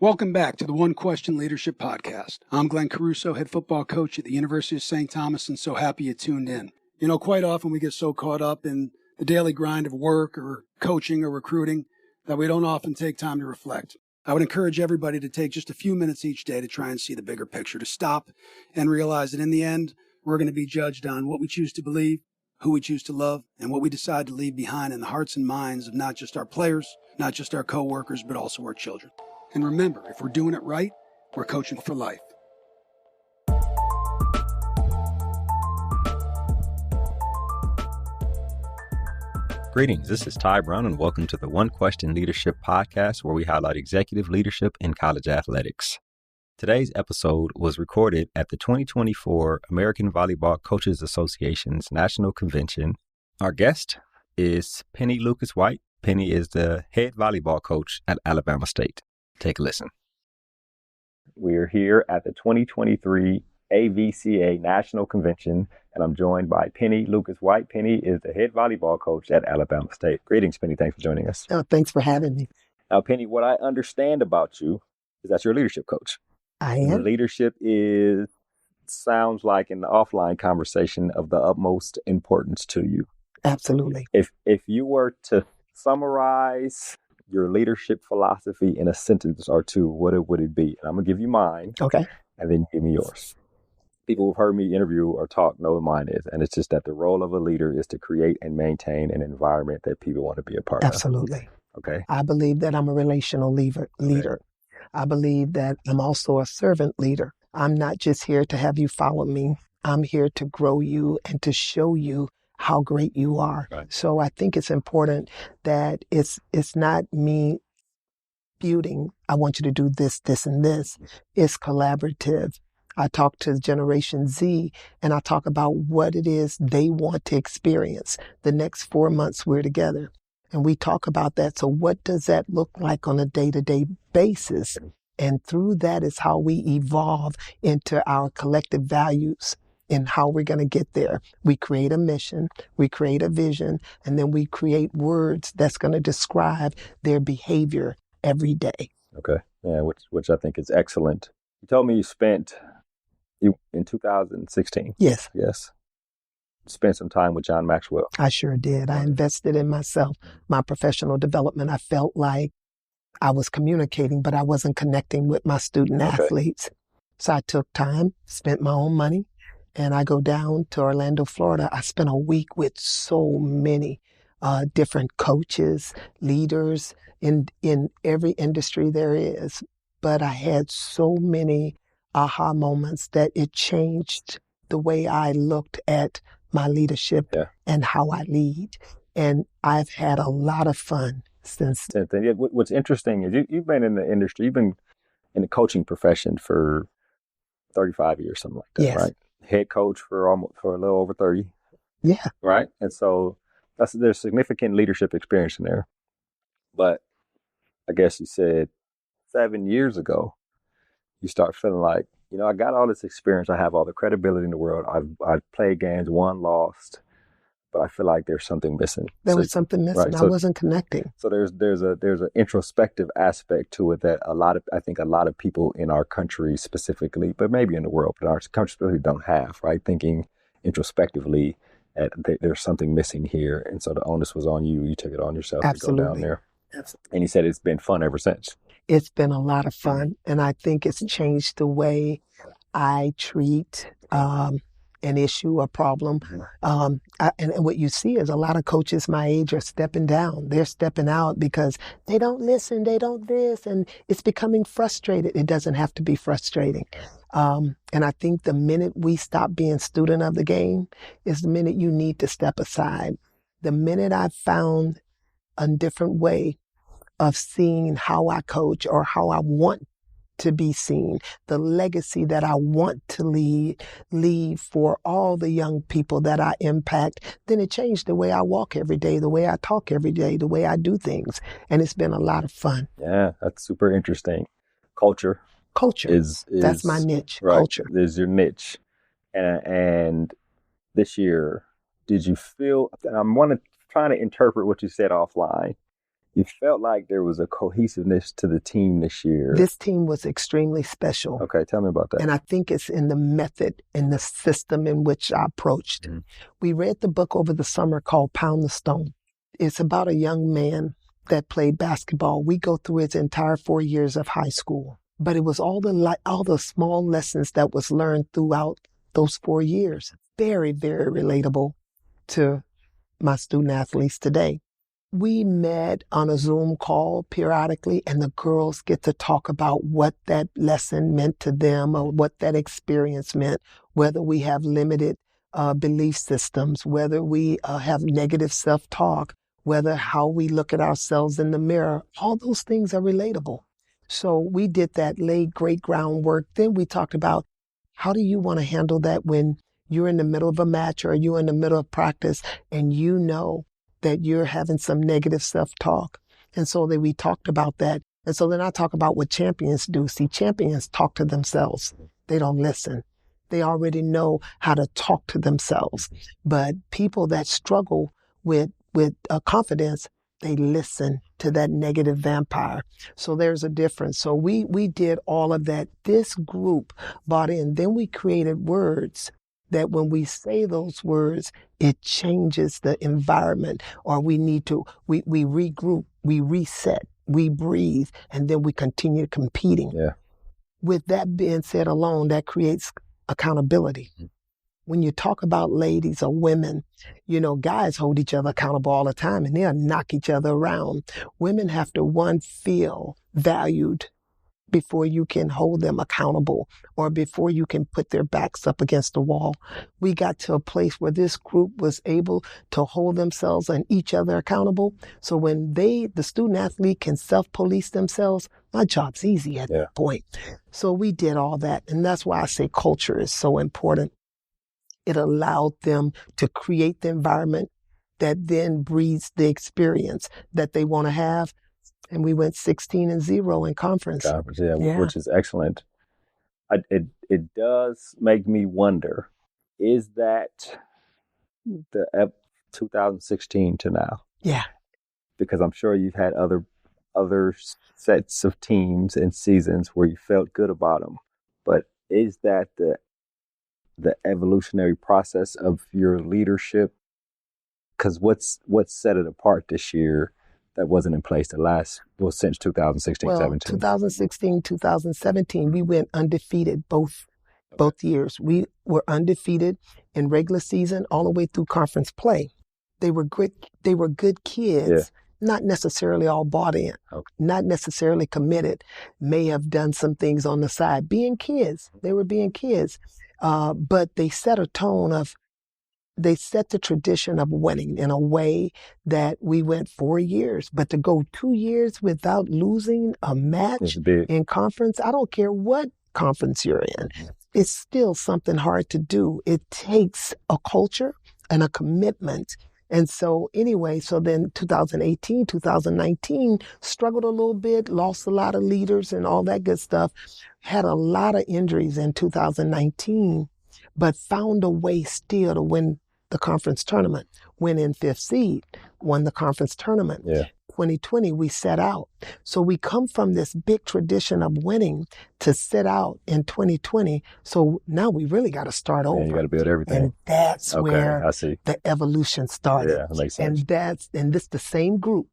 Welcome back to the One Question Leadership Podcast. I'm Glenn Caruso, head football coach at the University of St. Thomas, and so happy you tuned in. You know, quite often we get so caught up in the daily grind of work or coaching or recruiting that we don't often take time to reflect. I would encourage everybody to take just a few minutes each day to try and see the bigger picture, to stop and realize that in the end, we're going to be judged on what we choose to believe, who we choose to love, and what we decide to leave behind in the hearts and minds of not just our players, not just our coworkers, but also our children. And remember, if we're doing it right, we're coaching for life. Greetings, this is Ty Brown, and welcome to the One Question Leadership Podcast, where we highlight executive leadership in college athletics. Today's episode was recorded at the 2024 American Volleyball Coaches Association's National Convention. Our guest is Penny Lucas-White. Penny is the head volleyball coach at Alabama State. Take a listen. We're here at the 2023 AVCA National Convention, and I'm joined by Penny Lucas-White. Penny is the head volleyball coach at Alabama State. Greetings, Penny. Thanks for joining us. Oh, thanks for having me. Now, Penny, what I understand about you is that you're a leadership coach. I am. Leadership sounds like in the offline conversation of the utmost importance to you. Absolutely. If you were to summarize your leadership philosophy in a sentence or two, what would it be? And I'm going to give you mine. Okay. And then you give me yours. People who've heard me interview or talk know what mine is. And it's just that the role of a leader is to create and maintain an environment that people want to be a part of. Absolutely. Okay. I believe that I'm a relational leader. Okay. I believe that I'm also a servant leader. I'm not just here to have you follow me. I'm here to grow you and to show you how great you are. Right. So I think it's important that it's not me feuding. I want you to do this, this, and this. It's collaborative. I talk to Generation Z and I talk about what it is they want to experience. The next 4 months we're together and we talk about that. So what does that look like on a day-to-day basis? And through that is how we evolve into our collective values and how we're going to get there. We create a mission, we create a vision, and then we create words that's going to describe their behavior every day. Okay. Yeah, which I think is excellent. You told me you in 2016. Yes. Spent some time with John Maxwell. I sure did. I invested in myself, my professional development. I felt like I was communicating, but I wasn't connecting with my student athletes. So I took time, spent my own money, and I go down to Orlando, Florida. I spent a week with so many different coaches, leaders in every industry there is. But I had so many aha moments that it changed the way I looked at my leadership and how I lead. And I've had a lot of fun since then. What's interesting is you've been in the industry, you've been in the coaching profession for 35 years, something like that, yes. Right? Head coach for a little over 30. Yeah. Right? And so there's significant leadership experience in there. But I guess you said 7 years ago, you start feeling like, I got all this experience. I have all the credibility in the world. I've played games, won, lost, but I feel like there's something missing. There was something missing. Right? I wasn't connecting. So there's an introspective aspect to it that I think a lot of people in our country specifically, but maybe in the world, but our country specifically don't have, right? Thinking introspectively that there's something missing here. And so the onus was on you. You took it on yourself Absolutely. To go down there. Absolutely. And he said it's been fun ever since. It's been a lot of fun. And I think it's changed the way I treat an issue, a problem. And what you see is a lot of coaches my age are stepping down. They're stepping out because they don't listen, they don't this, and it's becoming frustrated. It doesn't have to be frustrating. And I think the minute we stop being student of the game is the minute you need to step aside. The minute I found a different way of seeing how I coach or how I want to be seen, the legacy that I want to leave for all the young people that I impact, then it changed the way I walk every day, the way I talk every day, the way I do things. And it's been a lot of fun. Yeah, that's super interesting. Culture is that's my niche. Right, culture is your niche. And this year, did you feel, and I'm trying to interpret what you said offline. You felt like there was a cohesiveness to the team this year. This team was extremely special. Okay, tell me about that. And I think it's in the method and the system in which I approached. Mm-hmm. We read the book over the summer called Pound the Stone. It's about a young man that played basketball. We go through his entire 4 years of high school. But it was all the small lessons that was learned throughout those 4 years. Very, very relatable to my student athletes today. We met on a Zoom call periodically, and the girls get to talk about what that lesson meant to them or what that experience meant, whether we have limited belief systems, whether we have negative self-talk, whether how we look at ourselves in the mirror. All those things are relatable. So we did that, laid great groundwork. Then we talked about how do you want to handle that when you're in the middle of a match or you're in the middle of practice and you know that you're having some negative self-talk. And so then we talked about that. And so then I talk about what champions do. See, champions talk to themselves. They don't listen. They already know how to talk to themselves. But people that struggle with confidence, they listen to that negative vampire. So there's a difference. So we did all of that. This group bought in. Then we created words that when we say those words, it changes the environment, or we regroup, we reset, we breathe, and then we continue competing. Yeah. With that being said alone, that creates accountability. Mm-hmm. When you talk about ladies or women, guys hold each other accountable all the time and they'll knock each other around. Women have to, feel valued before you can hold them accountable or before you can put their backs up against the wall. We got to a place where this group was able to hold themselves and each other accountable. So when the student athlete can self-police themselves, my job's easy at that point. So we did all that. And that's why I say culture is so important. It allowed them to create the environment that then breeds the experience that they want to have. And we went 16-0 in conference. Which is excellent. It does make me wonder, is that the 2016 to now? Yeah. Because I'm sure you've had other sets of teams and seasons where you felt good about them. But is that the evolutionary process of your leadership? Because what's set it apart this year that wasn't in place since 2016, 17? 2016, 2017, we went undefeated both years. We were undefeated in regular season all the way through conference play. They were good kids, not necessarily all bought in, not necessarily committed, may have done some things on the side. Being kids, they were being kids. But they set they set the tradition of winning in a way that we went 4 years. But to go 2 years without losing a match in conference, I don't care what conference you're in, it's still something hard to do. It takes a culture and a commitment. And so anyway, so then 2018, 2019, struggled a little bit, lost a lot of leaders and all that good stuff, had a lot of injuries in 2019, but found a way still to win the conference tournament, win in 5th seed, won the conference tournament. Yeah. 2020, we set out. So we come from this big tradition of winning to set out in 2020. So now we really got to start over. You got to build everything. And that's where the evolution started. Yeah, that makes sense. And this the same group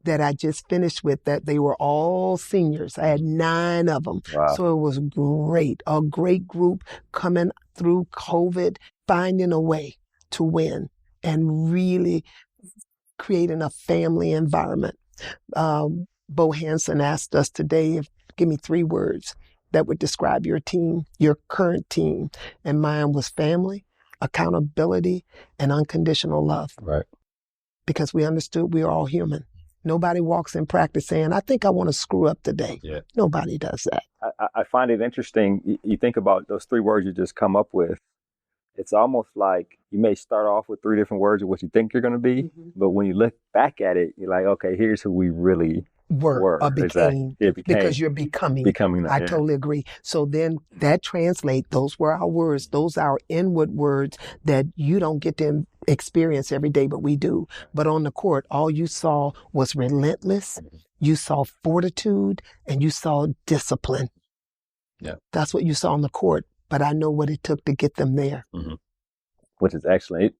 that I just finished with, that they were all seniors. I had 9 of them. Wow. So it was great, a great group coming through COVID, finding a way to win and really creating a family environment. Bo Hansen asked us today, give me 3 words that would describe your team, your current team. And mine was family, accountability, and unconditional love. Right. Because we understood we are all human. Nobody walks in practice saying, I think I want to screw up today. Yeah. Nobody does that. I find it interesting. You think about those 3 words you just come up with. It's almost like you may start off with 3 different words of what you think you're going to be. Mm-hmm. But when you look back at it, you're like, okay, here's who we really were or became, exactly. It became because you're becoming. becoming that. I Yeah. totally agree. So then that translate, those were our words. Those are our inward words that you don't get to experience every day, but we do. But on the court, all you saw was relentless. You saw fortitude and you saw discipline. Yeah. That's what you saw on the court. But I know what it took to get them there. Mm-hmm. Which is excellent.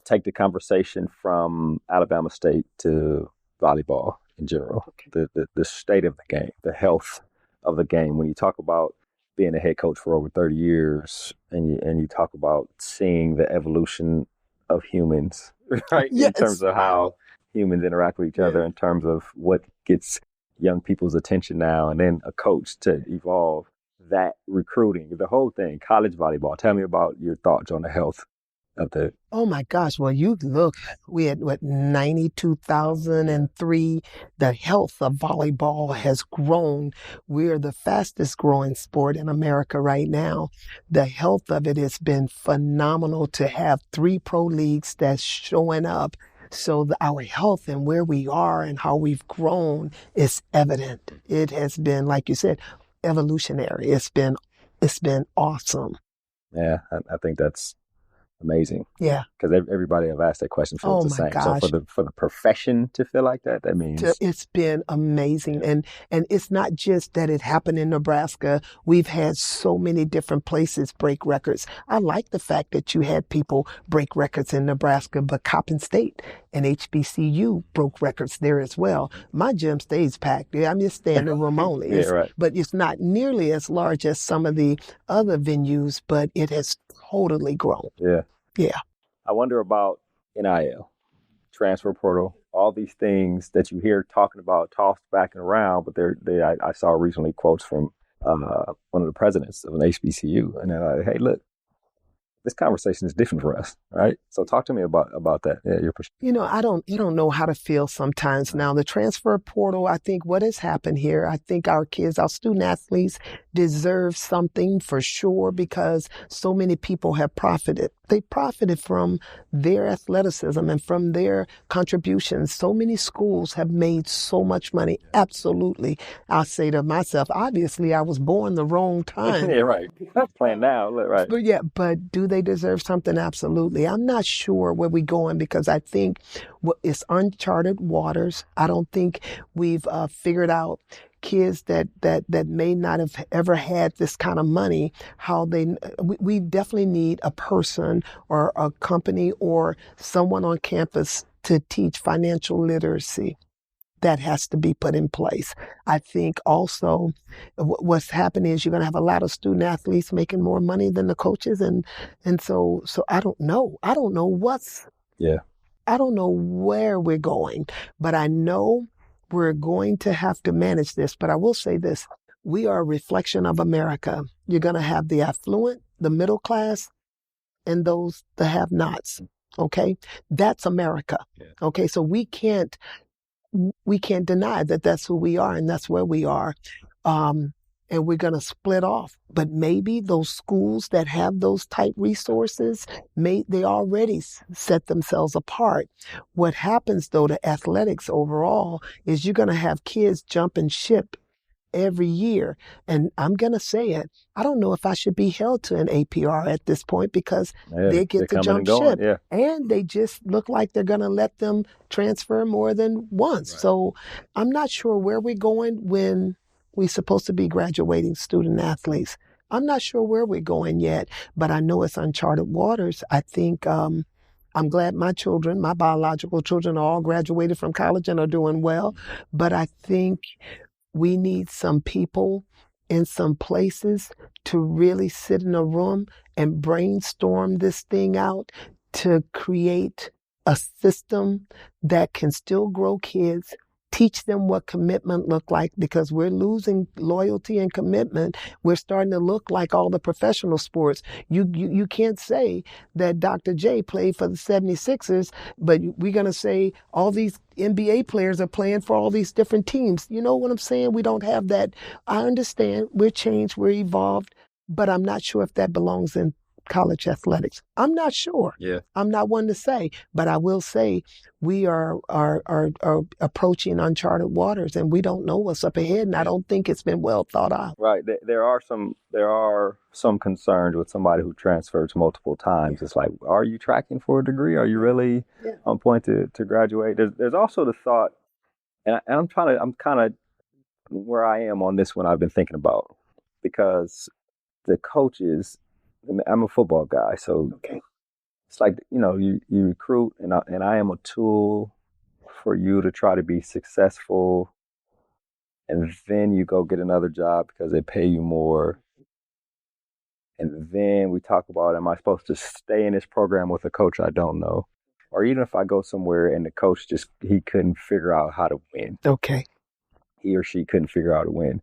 Take the conversation from Alabama State to volleyball in general, Okay. the state of the game, the health of the game. When you talk about being a head coach for over 30 years and you talk about seeing the evolution of humans, right? Yes. In terms of how humans interact with each other, in terms of what gets young people's attention now, and then a coach to evolve that recruiting, the whole thing, college volleyball. Tell me about your thoughts on the health of the. Oh my gosh. Well, you look, we had 92,003. The health of volleyball has grown. We're the fastest growing sport in America right now. The health of it has been phenomenal to have 3 pro leagues that's showing up. So our health and where we are and how we've grown is evident. It has been, like you said, evolutionary. It's been awesome. Yeah, I think that's amazing. Yeah. Because everybody I've asked that question feels the same. Gosh. So for the profession to feel like that means it's been amazing. And it's not just that it happened in Nebraska. We've had so many different places break records. I like the fact that you had people break records in Nebraska, but Coppin State and HBCU broke records there as well. My gym stays packed. I'm just standing room only. Yeah, right. But it's not nearly as large as some of the other venues, but it has totally grown. Yeah. Yeah. I wonder about NIL, transfer portal, all these things that you hear talking about, tossed back and around. But I saw recently quotes from one of the presidents of an HBCU, and they're like, "Hey, look, this conversation is different for us, right?" So talk to me about that. Yeah, your perspective. I don't know how to feel sometimes now. The transfer portal, I think what has happened here, I think our kids, our student athletes deserve something for sure, because so many people have profited. They profited from their athleticism and from their contributions. So many schools have made so much money. Absolutely. I'll say to myself, obviously I was born the wrong time. Yeah, right. Playing now, right. But do they deserve something? Absolutely. I'm not sure where we're going, because I think it's uncharted waters. I don't think we've figured out kids that may not have ever had this kind of money, how we definitely need a person or a company or someone on campus to teach financial literacy. That has to be put in place. I think also what's happening is you're going to have a lot of student athletes making more money than the coaches. And so I don't know. I don't know I don't know where we're going, but I know we're going to have to manage this. But I will say this, we are a reflection of America. You're going to have the affluent, the middle class, and those, the have-nots. Okay. That's America. Yeah. Okay. So we can't deny that that's who we are and that's where we are. And we're going to split off. But maybe those schools that have those type resources, they already set themselves apart. What happens, though, to athletics overall is you're going to have kids jumping ship every year. And I'm going to say it, I don't know if I should be held to an APR at this point, because they get to jump ship. Yeah. And they just look like they're going to let them transfer more than once. Right. So I'm not sure where we're going when we're supposed to be graduating student athletes. I'm not sure where we're going yet, but I know it's uncharted waters. I think I'm glad my biological children are all graduated from college and are doing well. But I think we need some people in some places to really sit in a room and brainstorm this thing out to create a system that can still grow kids, teach them what commitment look like, because we're losing loyalty and commitment. We're starting to look like all the professional sports. You can't say that Dr. J played for the 76ers, but we're going to say all these NBA players are playing for all these different teams. You know what I'm saying? We don't have that. I understand. We're changed. We're evolved. But I'm not sure if that belongs in college athletics? I'm not sure. Yeah. I'm not one to say, but I will say we are approaching uncharted waters, and we don't know what's up ahead, and I don't think it's been well thought out. Right. There are some concerns with somebody who transfers multiple times. Yeah. It's like, are you tracking for a degree? Are you really on point to graduate? There's also the thought, and I'm kind of where I am on this one. I've been thinking about, because the coaches, I'm a football guy, so it's like, you recruit, and I am a tool for you to try to be successful. And then you go get another job because they pay you more. And then we talk about, am I supposed to stay in this program with a coach I don't know? Or even if I go somewhere and the coach he couldn't figure out how to win. Okay. He or she couldn't figure out how to win.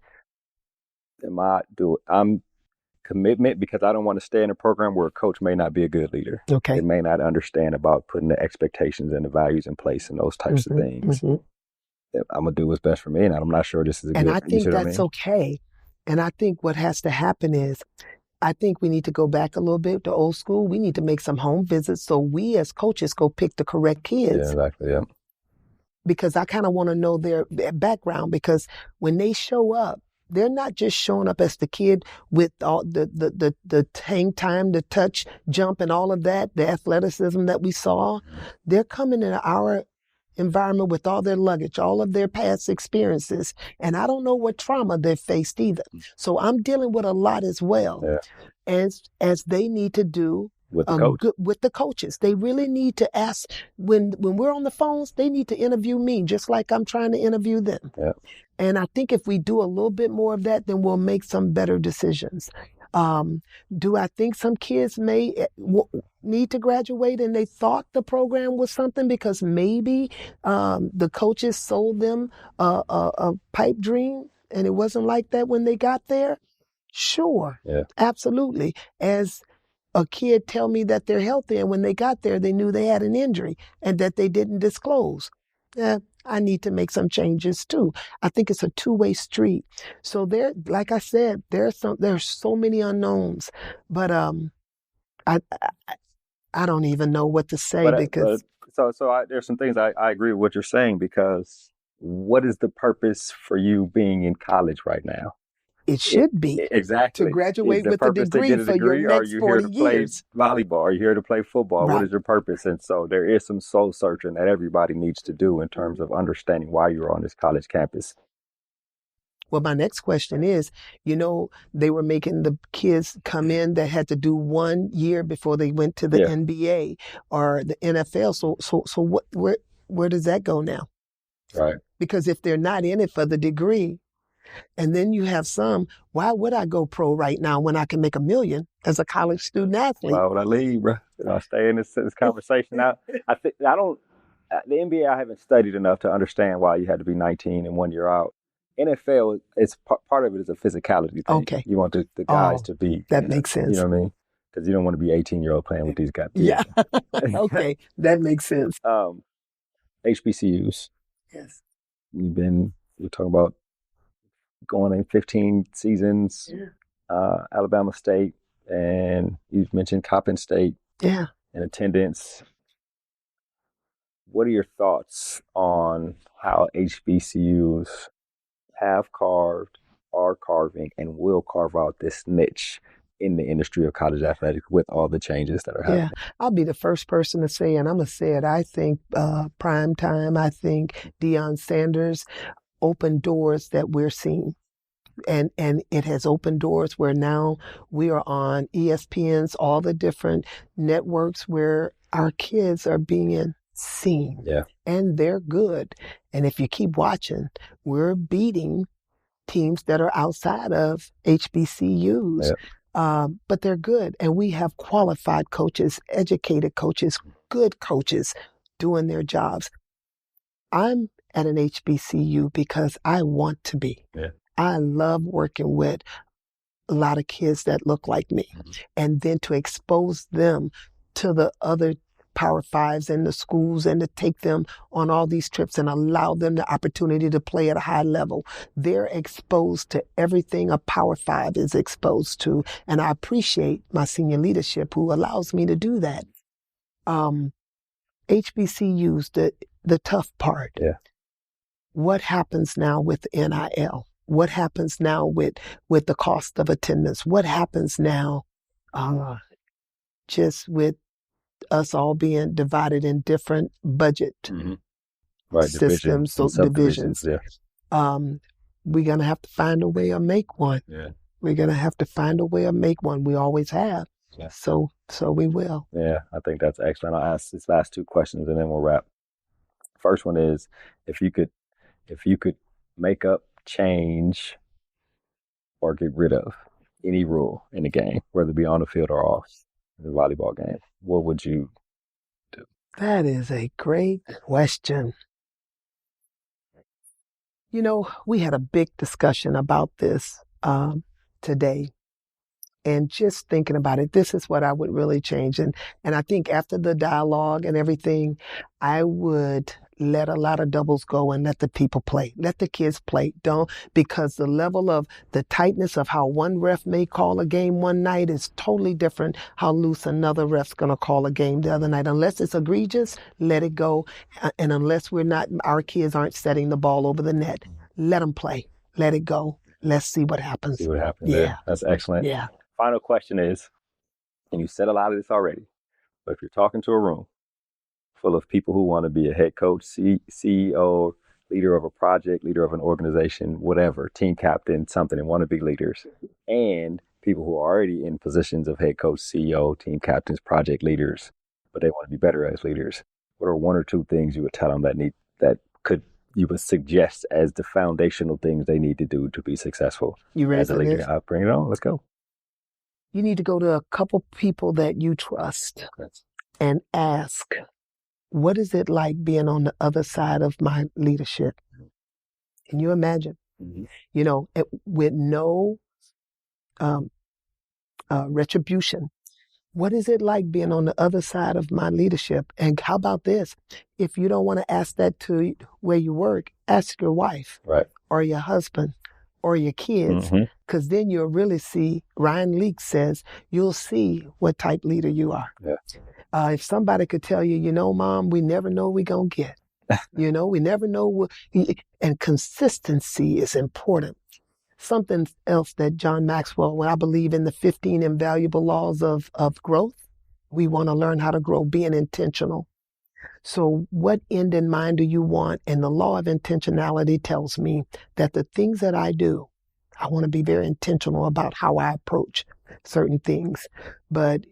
I'm commitment, because I don't want to stay in a program where a coach may not be a good leader. Okay. They may not understand about putting the expectations and the values in place and those types of things. Mm-hmm. I'm going to do what's best for me, and I'm not sure this is a good... And I think that's okay. And I think what has to happen is, I think we need to go back a little bit to old school. We need to make some home visits so we as coaches go pick the correct kids. Yeah, exactly, yeah. Because I kind of want to know their background, because when they show up, they're not just showing up as the kid with all the hang time, the touch, jump, and all of that, the athleticism that we saw. They're coming in our environment with all their luggage, all of their past experiences. And I don't know what trauma they've faced either. So I'm dealing with a lot as well, as they need to do with the coach. With the coaches. They really need to ask, when we're on the phones, they need to interview me just like I'm trying to interview them. Yeah. And I think if we do a little bit more of that, then we'll make some better decisions. Do I think some kids may need to graduate and they thought the program was something because maybe the coaches sold them a pipe dream and it wasn't like that when they got there? Sure. Yeah. Absolutely. As a kid tell me that they're healthy and when they got there, they knew they had an injury and that they didn't disclose. I need to make some changes too. I think it's a two-way street. So there, like I said, there's so many unknowns, but I don't even know what to say because. There's some things I agree with what you're saying, because what is the purpose for you being in college right now? It should be exactly to graduate with a degree for your next 40 years. Volleyball? Are you here to play football? Right. What is your purpose? And so there is some soul searching that everybody needs to do in terms of understanding why you're on this college campus. Well, my next question is, they were making the kids come in that had to do 1 year before they went to the NBA or the NFL. So where does that go now? Right. Because if they're not in it for the degree, and then you have why would I go pro right now when I can make $1 million as a college student athlete? Why would I leave, bro? I'll stay in this conversation. Now, the NBA, I haven't studied enough to understand why you had to be 19 and 1 year out. NFL, it's part of it is a physicality thing. Okay. You want the guys to be. That makes sense. You know what I mean? Because you don't want to be 18-year-old playing with these guys. Yeah. Okay. That makes sense. HBCUs. Yes. We're talking about going in 15 seasons, Alabama State, and you've mentioned Coppin State in attendance. What are your thoughts on how HBCUs have carved, are carving, and will carve out this niche in the industry of college athletics with all the changes that are happening? Yeah, I'll be the first person to say, and I'm going to say it, I think Prime Time, I think Deion Sanders opened doors that we're seeing. And it has opened doors where now we are on ESPN's, all the different networks where our kids are being seen. Yeah. And they're good. And if you keep watching, we're beating teams that are outside of HBCUs. Yeah. But they're good. And we have qualified coaches, educated coaches, good coaches doing their jobs. I'm at an HBCU because I want to be. Yeah. I love working with a lot of kids that look like me. Mm-hmm. And then to expose them to the other Power Fives and the schools and to take them on all these trips and allow them the opportunity to play at a high level. They're exposed to everything a Power Five is exposed to. And I appreciate my senior leadership who allows me to do that. HBCUs, the tough part. Yeah. What happens now with NIL? What happens now with the cost of attendance? What happens now just with us all being divided in different budget systems, divisions? Yeah. We're going to have to find a way to make one. Yeah. We're going to have to find a way to make one. We always have. Yeah. So we will. Yeah, I think that's excellent. I'll ask these last two questions and then we'll wrap. First one is, if you could make up, change, or get rid of any rule in the game, whether it be on the field or off the volleyball game, what would you do? That is a great question. You know, we had a big discussion about this today. And just thinking about it, this is what I would really change. And I think after the dialogue and everything, I would let a lot of doubles go and let the people play. Let the kids play. Because the level of the tightness of how one ref may call a game one night is totally different how loose another ref's going to call a game the other night. Unless it's egregious, let it go. And unless our kids aren't setting the ball over the net, let them play. Let it go. Let's see what happens. See what happens. Yeah. There. That's excellent. Yeah. Final question is, and you said a lot of this already, but if you're talking to a room full of people who want to be a head coach, CEO, leader of a project, leader of an organization, whatever, team captain, something, and want to be leaders, and people who are already in positions of head coach, CEO, team captains, project leaders, but they want to be better as leaders, what are one or two things you would tell them you would suggest as the foundational things they need to do to be successful? You ready as a for leader? this? I'll bring it on. Let's go. You need to go to a couple people that you trust and ask, what is it like being on the other side of my leadership? Can you imagine? Mm-hmm. You know, with no retribution. What is it like being on the other side of my leadership? And how about this? If you don't want to ask that to where you work, ask your wife, right, or your husband or your kids, because then you'll really see, Ryan Leake says, you'll see what type leader you are. Yeah. If somebody could tell you, you know, Mom, we never know what we're going to get. You know, we never know and consistency is important. Something else that John Maxwell, when I believe in the 15 invaluable laws of growth, we want to learn how to grow, being intentional. So what end in mind do you want? And the law of intentionality tells me that the things that I do, I want to be very intentional about how I approach certain things. But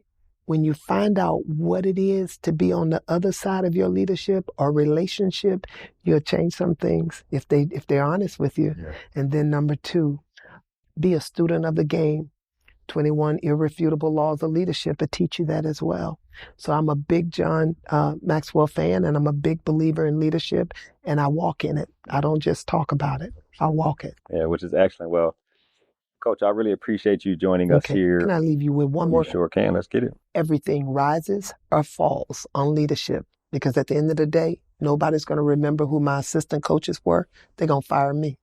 when you find out what it is to be on the other side of your leadership or relationship, you'll change some things if they're honest with you. Yeah. And then number 2, be a student of the game. 21 irrefutable laws of leadership to teach you that as well. So I'm a big John Maxwell fan, and I'm a big believer in leadership, and I walk in it. I don't just talk about it. I walk it. Yeah, which is excellent. Well, Coach, I really appreciate you joining us here. Can I leave you with one more? You sure can. Let's get it. Everything rises or falls on leadership, because at the end of the day, nobody's going to remember who my assistant coaches were. They're going to fire me.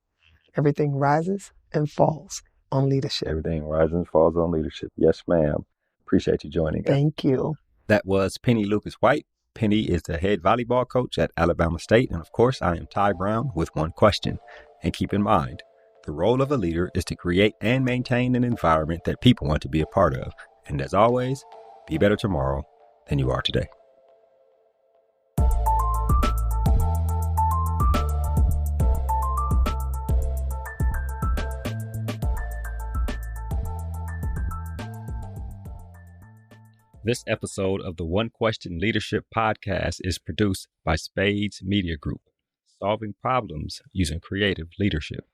Everything rises and falls on leadership. Everything rises and falls on leadership. Yes, ma'am. Appreciate you joining us. Thank you. That was Penny Lucas White. Penny is the head volleyball coach at Alabama State. And of course, I am Ty Brown with one question. And keep in mind, the role of a leader is to create and maintain an environment that people want to be a part of. And as always, be better tomorrow than you are today. This episode of the One Question Leadership Podcast is produced by Spades Media Group, solving problems using creative leadership.